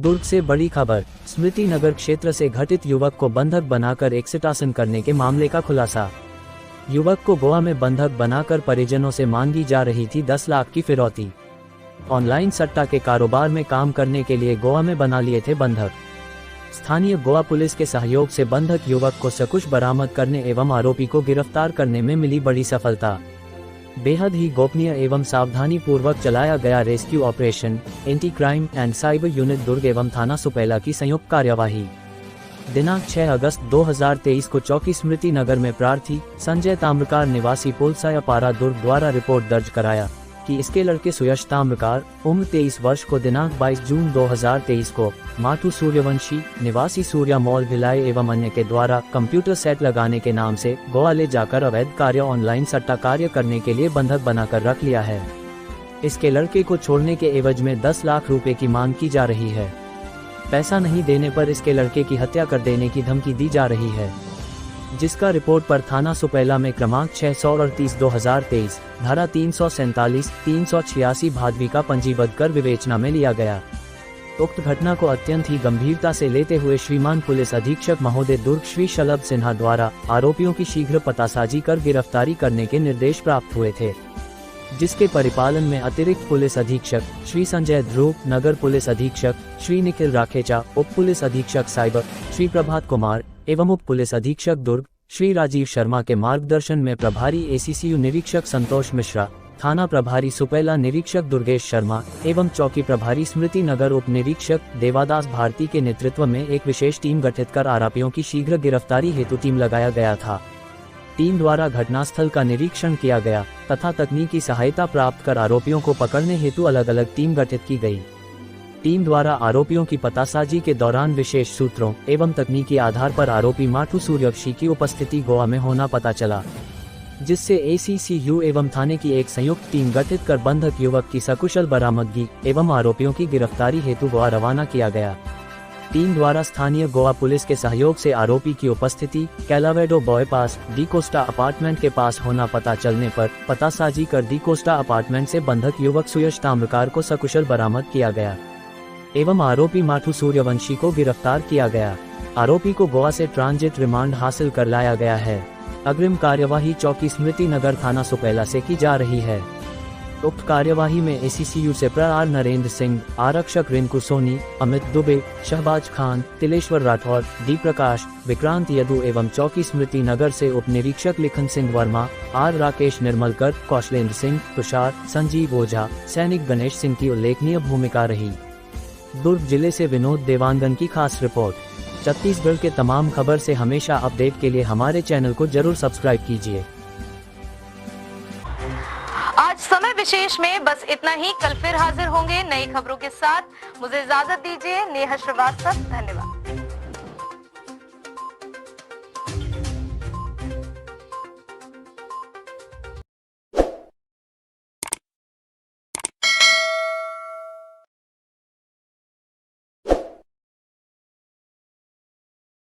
दुर्ग से बड़ी खबर, स्मृति नगर क्षेत्र से घटित युवक को बंधक बनाकर एक्सटॉर्शन करने के मामले का खुलासा। युवक को गोवा में बंधक बनाकर परिजनों से मांगी जा रही थी 10 लाख की फिरौती। ऑनलाइन सट्टा के कारोबार में काम करने के लिए गोवा में बना लिए थे बंधक। स्थानीय गोवा पुलिस के सहयोग से बंधक युवक को सकुश बरामद करने एवं आरोपी को गिरफ्तार करने में मिली बड़ी सफलता। बेहद ही गोपनीय एवं सावधानी पूर्वक चलाया गया rescue operation, anti crime and cyber unit Durg एवं थाना सुपेला की संयुक्त कार्यवाही। दिनांक 6 अगस्त 2023 को चौकी स्मृति नगर में प्रार्थी संजय ताम्रकार निवासी पुलसायापारा दुर्ग द्वारा रिपोर्ट दर्ज कराया कि इसके लड़के सुयश ताम्रकार उम्र 23 वर्ष को दिनांक 22 जून 2023 को माथु सूर्यवंशी निवासी सूर्या मॉल भिलाई एवं अन्य के द्वारा कंप्यूटर सेट लगाने के नाम से गोवा ले जाकर अवैध कार्य ऑनलाइन सट्टा कार्य करने के लिए बंधक बनाकर रख लिया है। इसके लड़के को छोड़ने के एवज में 10 लाख रुपए की मांग की जा रही है। पैसा नहीं देने पर इसके लड़के की हत्या कर देने की धमकी दी जा रही है, जिसका रिपोर्ट पर थाना सुपेला में क्रमांक 638/2023 धारा 347, 386 भादवी का पंजीबद्ध कर विवेचना में लिया गया। उक्त घटना को अत्यंत ही गंभीरता से लेते हुए श्रीमान पुलिस अधीक्षक महोदय दुर्ग श्री शलभ सिन्हा द्वारा आरोपियों की शीघ्र पतासाजी कर गिरफ्तारी करने के निर्देश प्राप्त हुए थे, जिसके परिपालन में अतिरिक्त पुलिस अधीक्षक श्री संजय ध्रुव, नगर पुलिस अधीक्षक श्री निखिल राखेचा, उप पुलिस अधीक्षक साइबर श्री प्रभात कुमार एवं उप पुलिस अधीक्षक दुर्ग श्री राजीव शर्मा के मार्गदर्शन में प्रभारी एसीसीयू निरीक्षक संतोष मिश्रा, थाना प्रभारी सुपेला निरीक्षक दुर्गेश शर्मा एवं चौकी प्रभारी स्मृति नगर उप निरीक्षक देवादास भारती के नेतृत्व में एक विशेष टीम गठित कर आरोपियों की शीघ्र गिरफ्तारी हेतु टीम लगाया गया था। टीम द्वारा घटनास्थल का निरीक्षण किया गया तथा तकनीकी सहायता प्राप्त कर आरोपियों को पकड़ने हेतु अलग अलग टीम गठित की गई। टीम द्वारा आरोपियों की पतासाजी के दौरान विशेष सूत्रों एवं तकनीकी आधार पर आरोपी माथु सूर्यवंशी की उपस्थिति गोवा में होना पता चला, जिससे एसीसीयू एवं थाने की एक संयुक्त टीम गठित कर बंधक युवक की सकुशल बरामदगी एवं आरोपियों की गिरफ्तारी हेतु गोवा रवाना किया गया। टीम द्वारा स्थानीय गोवा पुलिस के सहयोग से आरोपी की उपस्थिति कैलावेडो बाईपास डी कोस्टा अपार्टमेंट के पास होना पता चलने पर पतासाजी कर डी कोस्टा अपार्टमेंट से बंधक युवक सुयश ताम्रकार को सकुशल बरामद किया गया एवं आरोपी माथु सूर्यवंशी को गिरफ्तार किया गया। आरोपी को गोवा से ट्रांजिट रिमांड हासिल कर लाया गया है। अग्रिम कार्यवाही चौकी स्मृति नगर थाना सुपेला से की जा रही है। उक्त कार्यवाही में एसीसीयू से प्रआर नरेंद्र सिंह, आरक्षक रिंकू सोनी, अमित दुबे, शहबाज खान, तिलेश्वर राठौर, डी प्रकाश, विक्रांत यदु एवं चौकी स्मृति नगर से उप निरीक्षक लिखन सिंह वर्मा, आर राकेश निर्मलकर, कौशलेंद्र सिंह, तुषार, संजीव ओझा, सैनिक गणेश सिंह की उल्लेखनीय भूमिका रही। दुर्ग जिले से विनोद देवांगन की खास रिपोर्ट। छत्तीसगढ़ के तमाम खबर से हमेशा अपडेट के लिए हमारे चैनल को जरूर सब्सक्राइब कीजिए। आज समय विशेष में बस इतना ही। कल फिर हाजिर होंगे नई खबरों के साथ। मुझे इजाजत दीजिए। नेहा श्रीवास्तव, धन्यवाद।